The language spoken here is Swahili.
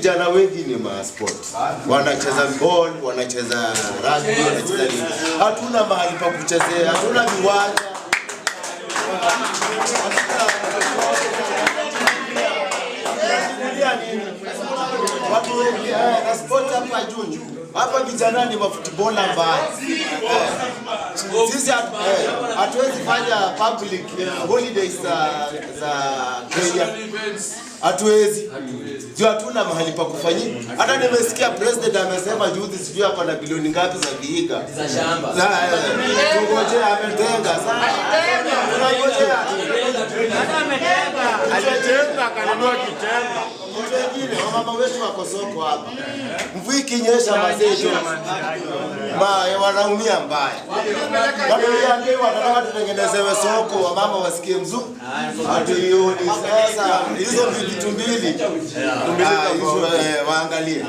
Vijana wengi ni sport. Wanacheza ball, wanacheza rugby, wanacheza nini. Hatuna mahali pa kuchezea, hatuna viwanja. Watu wengi na sport hapa juu. Hapa vijana ni mafootballer mbaya. Sisi hatuwezi fanya public holidays za Kenya. Hatuwezi. Sio, hatuna mahali pa kufanyia. Hata nimesikia president amesema juzi sijui hapa na bilioni ngapi za Vihiga. Za shamba. Tungoje ametenga. Tunangojea. Hata ametenga. Alijenga akanunua kitengo. Wengine wamama wetu wako soko hapa. Mvua ikinyesha mazee wanaumia mbaya. Watu wanataka tutengenezewe soko, wamama wasikie mzuri. Hadi hiyo ni sasa hizo vitu mbili. Waangalie.